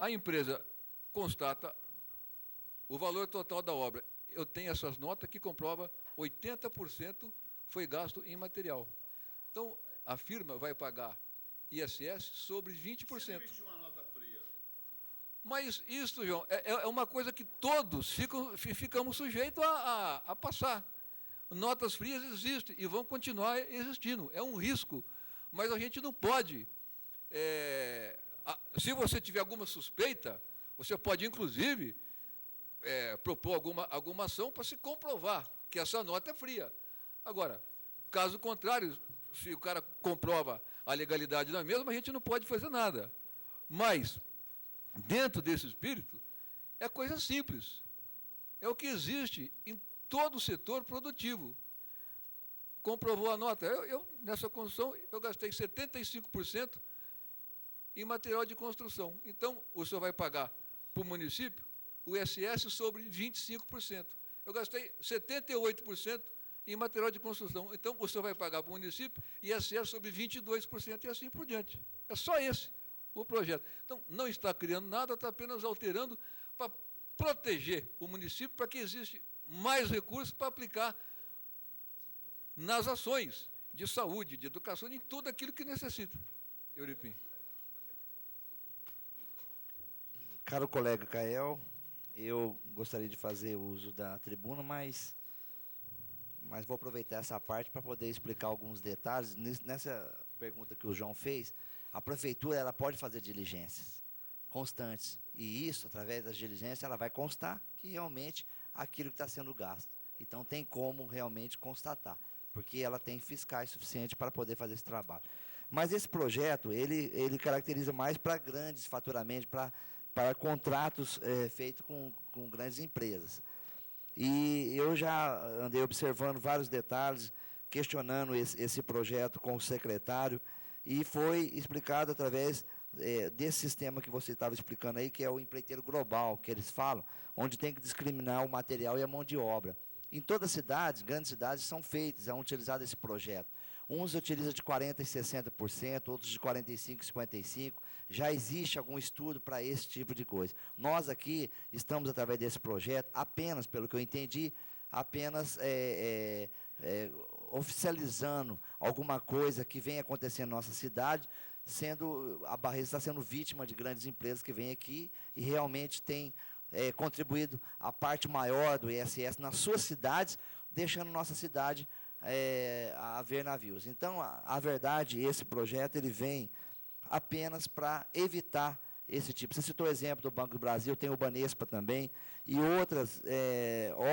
A empresa constata o valor total da obra. Eu tenho essas notas que comprova 80% foi gasto em material. Então, a firma vai pagar ISS sobre 20%. Você emitiu uma nota fria. Mas isso, João, é uma coisa que todos ficamos sujeitos a passar. Notas frias existem e vão continuar existindo. É um risco, mas a gente não pode. Se você tiver alguma suspeita, você pode, inclusive, propor alguma ação para se comprovar que essa nota é fria. Agora, caso contrário, se o cara comprova a legalidade da mesma, a gente não pode fazer nada. Mas, dentro desse espírito, é coisa simples. É o que existe em todo o setor produtivo. Comprovou a nota. Nessa construção, eu gastei 75% em material de construção. Então, o senhor vai pagar para o município o ISS sobre 25%. Eu gastei 78% em material de construção. Então, o senhor vai pagar para o município ISS sobre 22% e assim por diante. É só esse o projeto. Então, não está criando nada, está apenas alterando para proteger o município, para que exista mais recursos para aplicar nas ações de saúde, de educação, em tudo aquilo que necessita. Euripim. Caro colega Cael, eu gostaria de fazer uso da tribuna, mas vou aproveitar essa parte para poder explicar alguns detalhes. Nessa pergunta que o João fez, a prefeitura ela pode fazer diligências constantes, e isso, através das diligências, ela vai constar que realmente aquilo que está sendo gasto. Então, tem como realmente constatar, porque ela tem fiscais suficientes para poder fazer esse trabalho. Mas esse projeto, ele caracteriza mais para grandes faturamentos, para contratos feitos com grandes empresas. E eu já andei observando vários detalhes, questionando esse projeto com o secretário, e foi explicado através desse sistema que você estava explicando aí, que é o empreiteiro global, que eles falam, onde tem que discriminar o material e a mão de obra. Em todas as cidades, grandes cidades, são feitas, é utilizado esse projeto. Uns utilizam de 40% e 60%, outros de 45% e 55%. Já existe algum estudo para esse tipo de coisa. Nós aqui estamos, através desse projeto, apenas, pelo que eu entendi, apenas oficializando alguma coisa que vem acontecendo na nossa cidade, a Barretos está sendo vítima de grandes empresas que vêm aqui e realmente tem contribuído a parte maior do ISS nas suas cidades, deixando nossa cidade a ver navios. Então, a verdade, esse projeto ele vem apenas para evitar esse tipo. Você citou o exemplo do Banco do Brasil, tem o Banespa também, e outras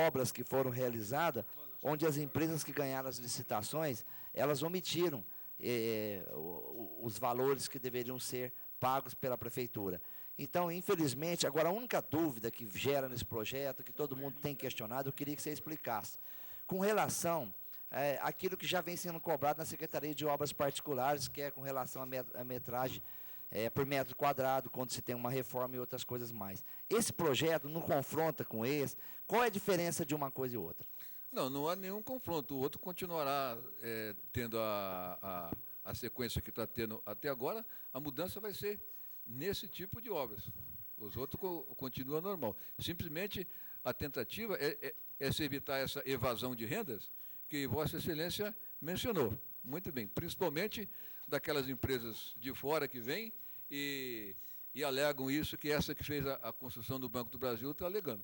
obras que foram realizadas, onde as empresas que ganharam as licitações, elas omitiram os valores que deveriam ser pagos pela prefeitura. Então, infelizmente, agora a única dúvida que gera nesse projeto, que todo mundo tem questionado, eu queria que você explicasse. Com relação àquilo que já vem sendo cobrado na Secretaria de Obras Particulares, que é com relação à metragem por metro quadrado, quando se tem uma reforma e outras coisas mais. Esse projeto não confronta com esse? Qual é a diferença de uma coisa e outra? Não há nenhum confronto. O outro continuará tendo a sequência que está tendo até agora. A mudança vai ser nesse tipo de obras. Os outros continuam normal. Simplesmente a tentativa é se evitar essa evasão de rendas que Vossa Excelência mencionou. Muito bem. Principalmente daquelas empresas de fora que vêm e alegam isso, que essa que fez a construção do Banco do Brasil está alegando,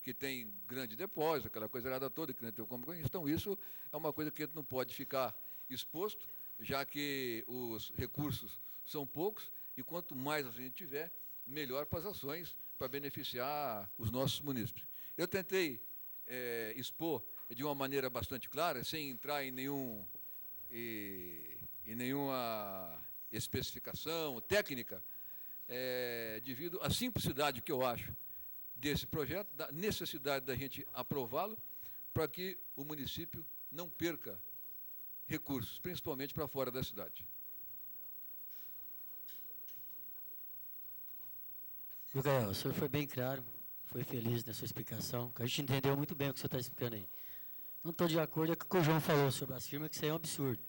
que tem grande depósito, aquela coisa errada toda, que não tem como. Então, isso é uma coisa que a gente não pode ficar exposto, já que os recursos são poucos, e quanto mais a gente tiver, melhor para as ações, para beneficiar os nossos munícipes. Eu tentei expor de uma maneira bastante clara, sem entrar em nenhuma especificação técnica, devido à simplicidade que eu acho desse projeto, da necessidade da gente aprová-lo, para que o município não perca recursos, principalmente para fora da cidade. Gael, o senhor foi bem claro, foi feliz na sua explicação, que a gente entendeu muito bem o que o senhor está explicando aí. Não estou de acordo com o que o João falou sobre as firmas, que isso aí é um absurdo.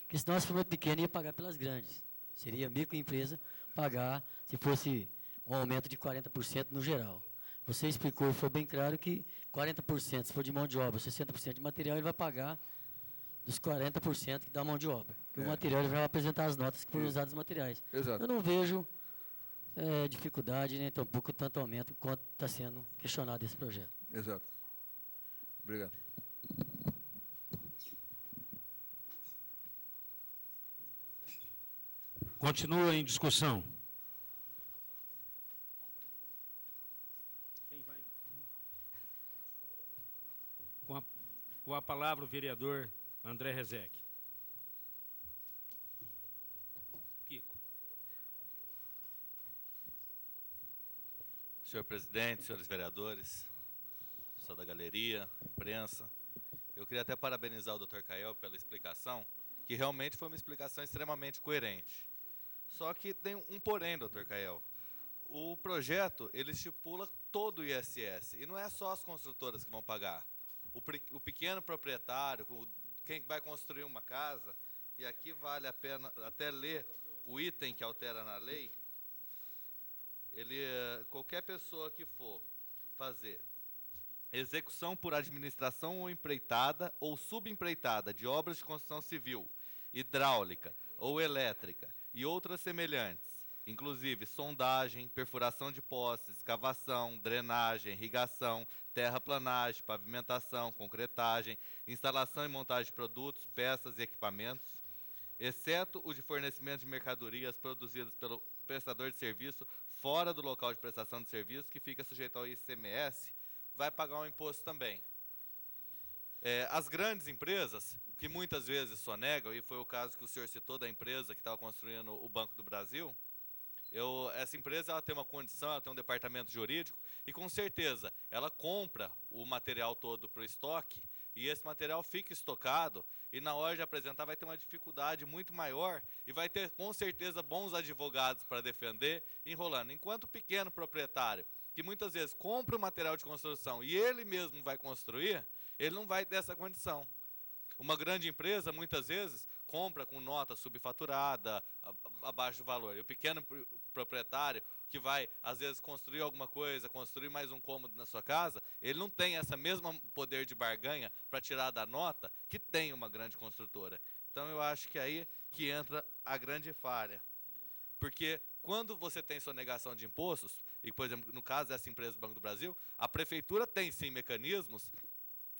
Porque senão as firmas pequenas iam pagar pelas grandes. Seria microempresa pagar, se fosse um aumento de 40% no geral. Você explicou, foi bem claro que 40%, se for de mão de obra, 60% de material, ele vai pagar dos 40% da mão de obra. Porque o material ele vai apresentar as notas que foram usadas nos materiais. Exato. Eu não vejo dificuldade, nem tampouco tanto aumento quanto está sendo questionado esse projeto. Exato. Obrigado. Continua em discussão. Com a palavra o vereador André Rezec. Kiko. Senhor presidente, senhores vereadores, pessoal da galeria, imprensa, eu queria até parabenizar o Dr. Cael pela explicação, que realmente foi uma explicação extremamente coerente. Só que tem um porém, Dr. Cael. O projeto, ele estipula todo o ISS, e não é só as construtoras que vão pagar. O pequeno proprietário, quem vai construir uma casa, e aqui vale a pena até ler o item que altera na lei, qualquer pessoa que for fazer execução por administração ou empreitada ou subempreitada de obras de construção civil, hidráulica ou elétrica e outras semelhantes, inclusive sondagem, perfuração de poços, escavação, drenagem, irrigação, terraplanagem, pavimentação, concretagem, instalação e montagem de produtos, peças e equipamentos, exceto o de fornecimento de mercadorias produzidas pelo prestador de serviço fora do local de prestação de serviço, que fica sujeito ao ICMS, vai pagar um imposto também. As grandes empresas, que muitas vezes sonegam, e foi o caso que o senhor citou da empresa que estava construindo o Banco do Brasil, essa empresa ela tem uma condição, ela tem um departamento jurídico, e com certeza ela compra o material todo para o estoque, e esse material fica estocado, e na hora de apresentar vai ter uma dificuldade muito maior, e vai ter com certeza bons advogados para defender, enrolando. Enquanto o pequeno proprietário, que muitas vezes compra o material de construção e ele mesmo vai construir, ele não vai ter essa condição. Uma grande empresa, muitas vezes, compra com nota subfaturada, abaixo do valor. E o pequeno proprietário, que vai, às vezes, construir alguma coisa, construir mais um cômodo na sua casa, ele não tem esse mesmo poder de barganha para tirar da nota que tem uma grande construtora. Então, eu acho que aí que entra a grande falha. Porque quando você tem sonegação de impostos, e, por exemplo, no caso dessa empresa do Banco do Brasil, a prefeitura tem, sim, mecanismos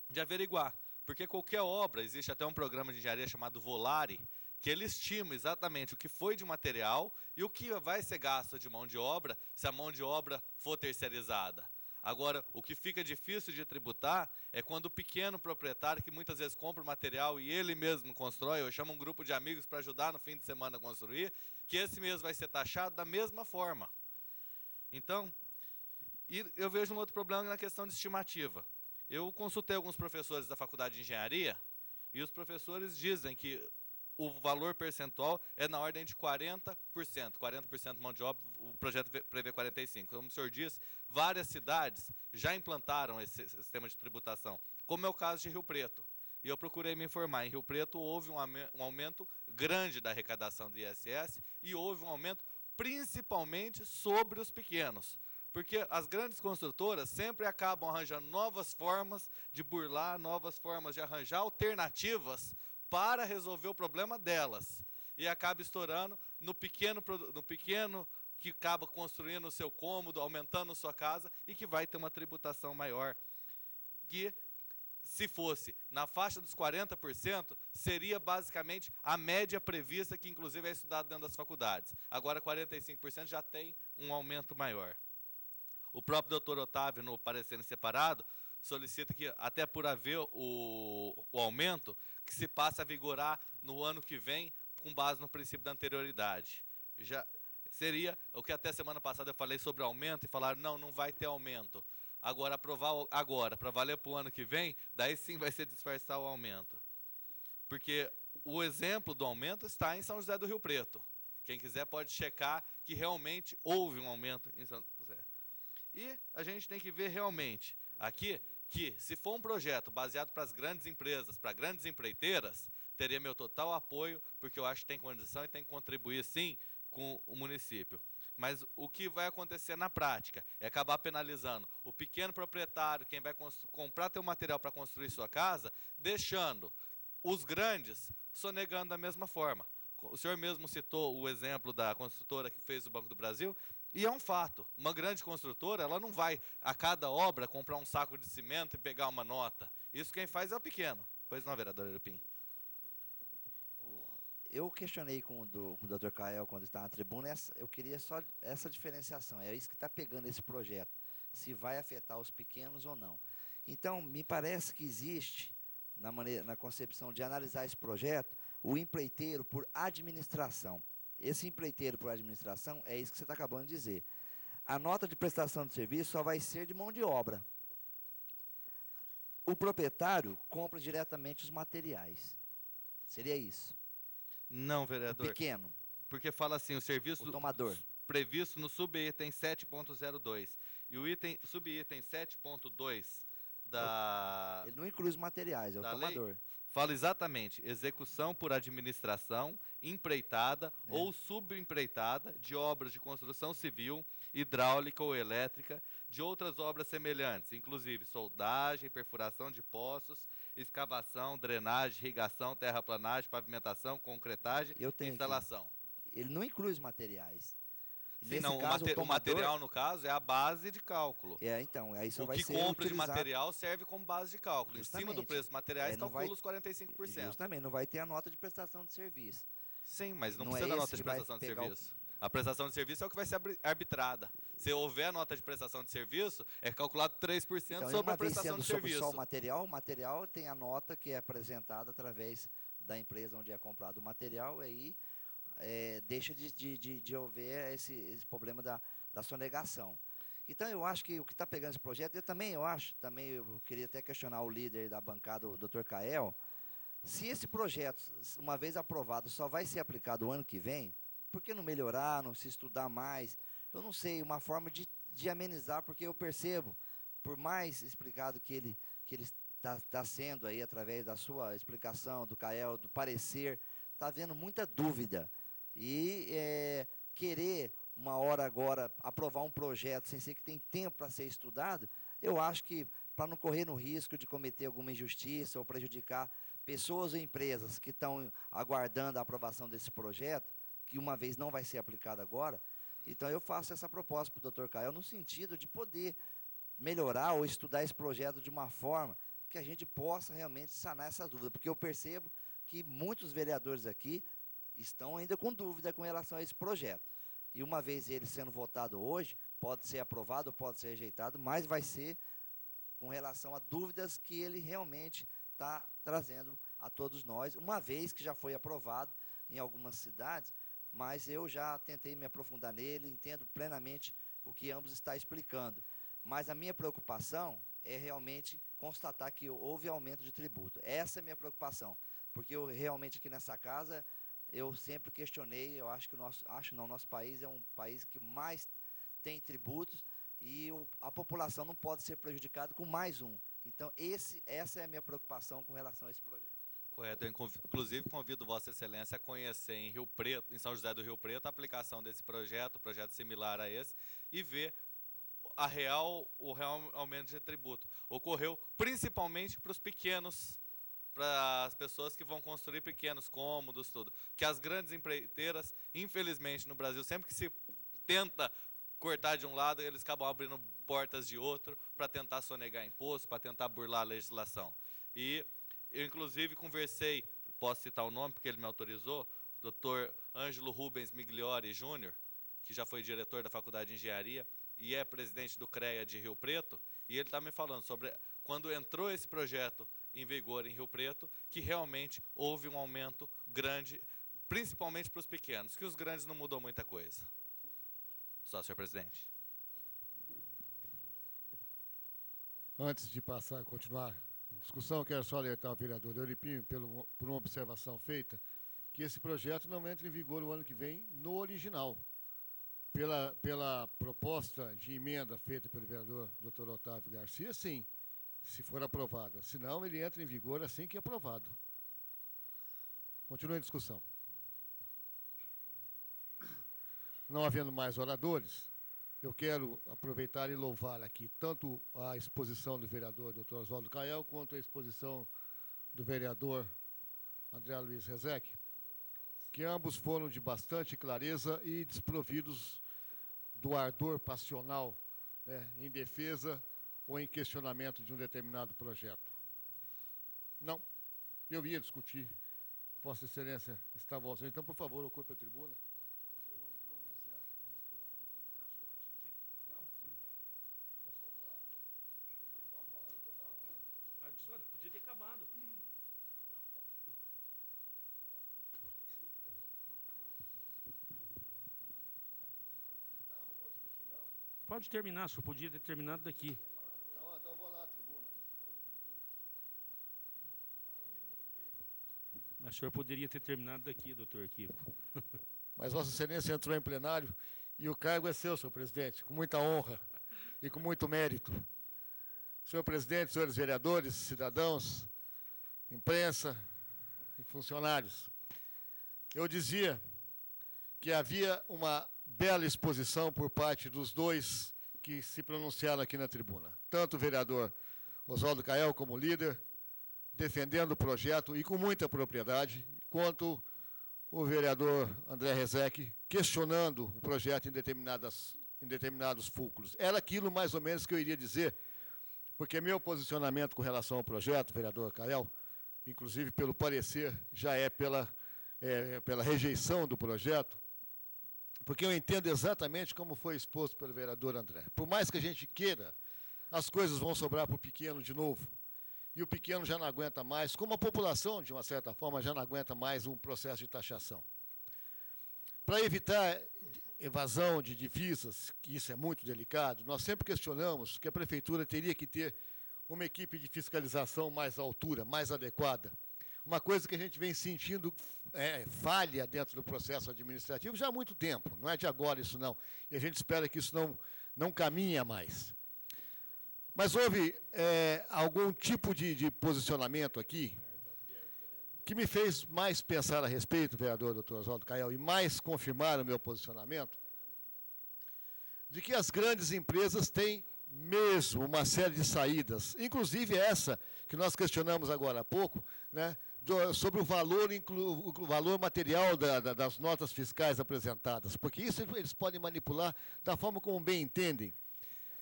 de averiguar. Porque qualquer obra, existe até um programa de engenharia chamado Volare, que ele estima exatamente o que foi de material e o que vai ser gasto de mão de obra, se a mão de obra for terceirizada. Agora, o que fica difícil de tributar é quando o pequeno proprietário, que muitas vezes compra o material e ele mesmo constrói, ou chama um grupo de amigos para ajudar no fim de semana a construir, que esse mesmo vai ser taxado da mesma forma. Então, eu vejo um outro problema na questão de estimativa. Eu consultei alguns professores da faculdade de engenharia e os professores dizem que o valor percentual é na ordem de 40%. 40% mão de obra, o projeto prevê 45%. Como o senhor disse, várias cidades já implantaram esse sistema de tributação, como é o caso de Rio Preto. E eu procurei me informar. Em Rio Preto houve um aumento grande da arrecadação do ISS e houve um aumento principalmente sobre os pequenos. Porque as grandes construtoras sempre acabam arranjando novas formas de burlar, novas formas de arranjar alternativas para resolver o problema delas. E acaba estourando no pequeno que acaba construindo o seu cômodo, aumentando a sua casa e que vai ter uma tributação maior. Que, se fosse na faixa dos 40%, seria basicamente a média prevista, que inclusive é estudada dentro das faculdades. Agora, 45% já tem um aumento maior. O próprio doutor Otávio, no parecer separado, solicita que, até por haver o aumento, que se passe a vigorar no ano que vem, com base no princípio da anterioridade. Já seria o que até semana passada eu falei sobre aumento, e falaram, não vai ter aumento. Agora, aprovar agora, para valer para o ano que vem, daí sim vai ser disfarçar o aumento. Porque o exemplo do aumento está em São José do Rio Preto. Quem quiser pode checar que realmente houve um aumento em São José. E a gente tem que ver realmente aqui que, se for um projeto baseado para as grandes empresas, para grandes empreiteiras, teria meu total apoio, porque eu acho que tem condição e tem que contribuir, sim, com o município. Mas o que vai acontecer na prática é acabar penalizando o pequeno proprietário, quem vai comprar teu material para construir sua casa, deixando os grandes sonegando da mesma forma. O senhor mesmo citou o exemplo da construtora que fez o Banco do Brasil, e é um fato. Uma grande construtora, ela não vai, a cada obra, comprar um saco de cimento e pegar uma nota. Isso quem faz é o pequeno. Pois não, vereador Erupim? Eu questionei com o Dr. Cael quando estava na tribuna, eu queria só essa diferenciação, é isso que está pegando esse projeto, se vai afetar os pequenos ou não. Então, me parece que existe, na concepção de analisar esse projeto, o empreiteiro por administração. Esse empreiteiro por administração é isso que você está acabando de dizer. A nota de prestação de serviço só vai ser de mão de obra. O proprietário compra diretamente os materiais. Seria isso. Não, O vereador. pequeno, Porque fala assim, o serviço o tomador. previsto no subitem 7.02 e o subitem 7.2 da Ele não inclui os materiais, é o da lei, tomador. fala exatamente execução por administração, empreitada ou subempreitada de obras de construção civil, hidráulica ou elétrica, de outras obras semelhantes, inclusive soldagem, perfuração de poços, escavação, drenagem, irrigação, terraplanagem, pavimentação, concretagem Eu e tenho aqui. instalação. Ele não inclui os materiais. Sim, Nesse não, caso, o tomador, material, no caso, é a base de cálculo. então, aí só O vai que ser compra de utilizado. material serve como base de cálculo. Em cima do Justamente. preço dos materiais, Não calcula vai- os 45%. Justamente, não vai ter a nota de prestação de serviço. Sim, mas não Não precisa é da esse nota de que vai prestação de pegar o- serviço. A prestação de serviço é o que vai ser arbitrada. Se houver a nota de prestação de serviço, é calculado 3% Então, sobre uma a vez prestação sendo de sobre só serviço. o material tem a nota que é apresentada através da empresa onde é comprado o material, e aí deixa de haver esse problema da sonegação. Então, eu acho que o que está pegando esse projeto, eu queria até questionar o líder da bancada, o Dr. Cael, se esse projeto, uma vez aprovado, só vai ser aplicado o ano que vem, por que não melhorar, não se estudar mais? Eu não sei, uma forma de amenizar, porque eu percebo, por mais explicado que ele está sendo aí, através da sua explicação, do Cael, do parecer, está havendo muita dúvida. E querer, uma hora agora, aprovar um projeto sem ser que tem tempo para ser estudado, eu acho que, para não correr no risco de cometer alguma injustiça ou prejudicar pessoas ou empresas que estão aguardando a aprovação desse projeto, que uma vez não vai ser aplicado agora, então eu faço essa proposta para o Dr. Cael no sentido de poder melhorar ou estudar esse projeto de uma forma que a gente possa realmente sanar essa dúvida, porque eu percebo que muitos vereadores aqui estão ainda com dúvida com relação a esse projeto. E uma vez ele sendo votado hoje, pode ser aprovado, pode ser rejeitado, mas vai ser com relação a dúvidas que ele realmente está trazendo a todos nós, uma vez que já foi aprovado em algumas cidades, mas eu já tentei me aprofundar nele, entendo plenamente o que ambos estão explicando. Mas a minha preocupação é realmente constatar que houve aumento de tributo. Essa é a minha preocupação, porque eu realmente aqui nessa casa, eu sempre questionei, eu acho que nosso país é um país que mais tem tributos e a população não pode ser prejudicada com mais um. Então, essa é a minha preocupação com relação a esse projeto. Correto. Eu, inclusive, convido Vossa Excelência a conhecer em Rio Preto, em São José do Rio Preto, a aplicação desse projeto similar a esse, e ver o real aumento de tributo. Ocorreu principalmente para os pequenos, para as pessoas que vão construir pequenos cômodos, tudo. Que as grandes empreiteiras, infelizmente, no Brasil, sempre que se tenta cortar de um lado, eles acabam abrindo portas de outro para tentar sonegar imposto, para tentar burlar a legislação. E eu, inclusive, conversei, posso citar o nome, porque ele me autorizou, Dr. Ângelo Rubens Migliori Júnior, que já foi diretor da Faculdade de Engenharia e é presidente do CREA de Rio Preto, e ele está me falando sobre quando entrou esse projeto em vigor em Rio Preto, que realmente houve um aumento grande, principalmente para os pequenos, que os grandes não mudou muita coisa. Só, senhor presidente. Antes de continuar a discussão, quero só alertar o vereador Euripim, por uma observação feita, que esse projeto não entra em vigor o ano que vem no original. Pela proposta de emenda feita pelo vereador Dr. Otávio Garcia, sim, se for aprovada. Senão, ele entra em vigor assim que é aprovado. Continue a discussão. não havendo mais oradores, eu quero aproveitar e louvar aqui tanto a exposição do vereador Dr. Oswaldo Cael, quanto a exposição do vereador André Luiz Rezec, que ambos foram de bastante clareza e desprovidos do ardor passional, né, em defesa ou em questionamento de um determinado projeto. Não, eu ia discutir. Vossa Excelência estava ausente, então, por favor, ocupe a tribuna. Podia ter acabado. Pode terminar, o senhor podia ter terminado daqui. Então eu vou lá à tribuna. Mas o senhor poderia ter terminado daqui, doutor Kiko. Mas Vossa Excelência entrou em plenário e o cargo é seu, senhor presidente, com muita honra e com muito mérito. Senhor presidente, senhores vereadores, cidadãos, imprensa e funcionários, eu dizia que havia uma bela exposição por parte dos dois que se pronunciaram aqui na tribuna. Tanto o vereador Oswaldo Cael como líder, defendendo o projeto e com muita propriedade, quanto o vereador André Rezec questionando o projeto em determinados fulcros. Era aquilo mais ou menos que eu iria dizer, porque meu posicionamento com relação ao projeto, vereador Cael, inclusive pelo parecer, já é pela rejeição do projeto, porque eu entendo exatamente como foi exposto pelo vereador André. Por mais que a gente queira, as coisas vão sobrar para o pequeno de novo. E o pequeno já não aguenta mais, como a população, de uma certa forma, já não aguenta mais um processo de taxação. Para evitar evasão de divisas, que isso é muito delicado, nós sempre questionamos que a prefeitura teria que ter uma equipe de fiscalização mais à altura, mais adequada. Uma coisa que a gente vem sentindo falha dentro do processo administrativo já há muito tempo, não é de agora isso não, e a gente espera que isso não caminhe mais. Mas houve algum tipo de posicionamento aqui que me fez mais pensar a respeito, vereador Dr. Oswaldo Cael, e mais confirmar o meu posicionamento, de que as grandes empresas têm mesmo uma série de saídas, inclusive essa que nós questionamos agora há pouco, né, sobre o valor material das notas fiscais apresentadas, porque isso eles podem manipular da forma como bem entendem.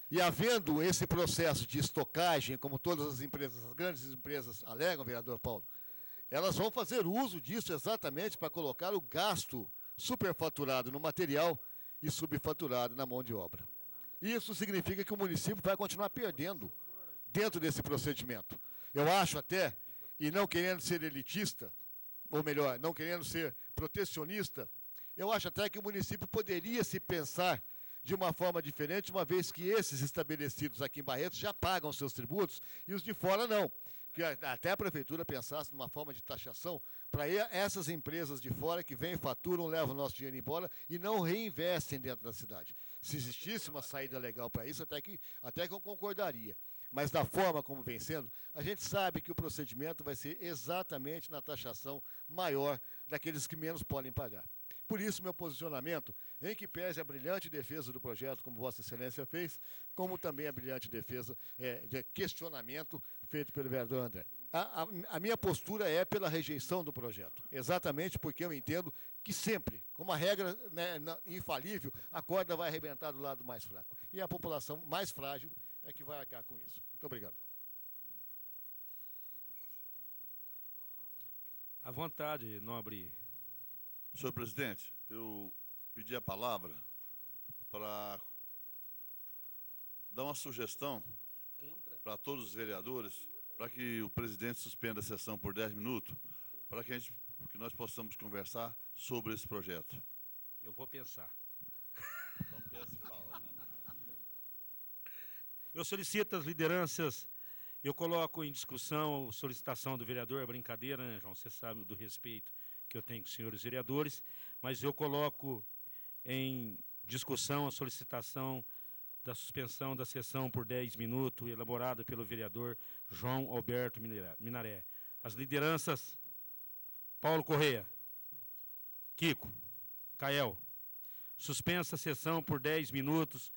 E havendo esse processo de estocagem, como todas as empresas, as grandes empresas alegam, vereador Paulo, elas vão fazer uso disso exatamente para colocar o gasto superfaturado no material e subfaturado na mão de obra. Isso significa que o município vai continuar perdendo dentro desse procedimento. Eu acho até, e não querendo ser elitista, ou melhor, não querendo ser protecionista, eu acho até que o município poderia se pensar de uma forma diferente, uma vez que esses estabelecidos aqui em Barretos já pagam seus tributos e os de fora não. Que até a prefeitura pensasse numa forma de taxação para essas empresas de fora que vêm, faturam, levam o nosso dinheiro embora e não reinvestem dentro da cidade. Se existisse uma saída legal para isso, até que eu concordaria. Mas da forma como vem sendo, a gente sabe que o procedimento vai ser exatamente na taxação maior daqueles que menos podem pagar. Por isso, meu posicionamento, em que pese a brilhante defesa do projeto, como Vossa Excelência fez, como também a brilhante defesa de questionamento feito pelo vereador André. A minha postura é pela rejeição do projeto, exatamente porque eu entendo que sempre, como a regra, né, infalível, a corda vai arrebentar do lado mais fraco. E a população mais frágil é que vai arcar com isso. Muito obrigado. À vontade, nobre. Senhor presidente, eu pedi a palavra para dar uma sugestão para todos os vereadores, para que o presidente suspenda a sessão por 10 minutos, para que nós possamos conversar sobre esse projeto. Eu vou pensar. Então pensa e fala, né? Eu solicito as lideranças, eu coloco em discussão a solicitação do vereador, é brincadeira, né, João? Você sabe do respeito que eu tenho com os senhores vereadores, mas eu coloco em discussão a solicitação da suspensão da sessão por 10 minutos, elaborada pelo vereador João Alberto Minaré. As lideranças, Paulo Correia, Kiko, Cael, suspensa a sessão por 10 minutos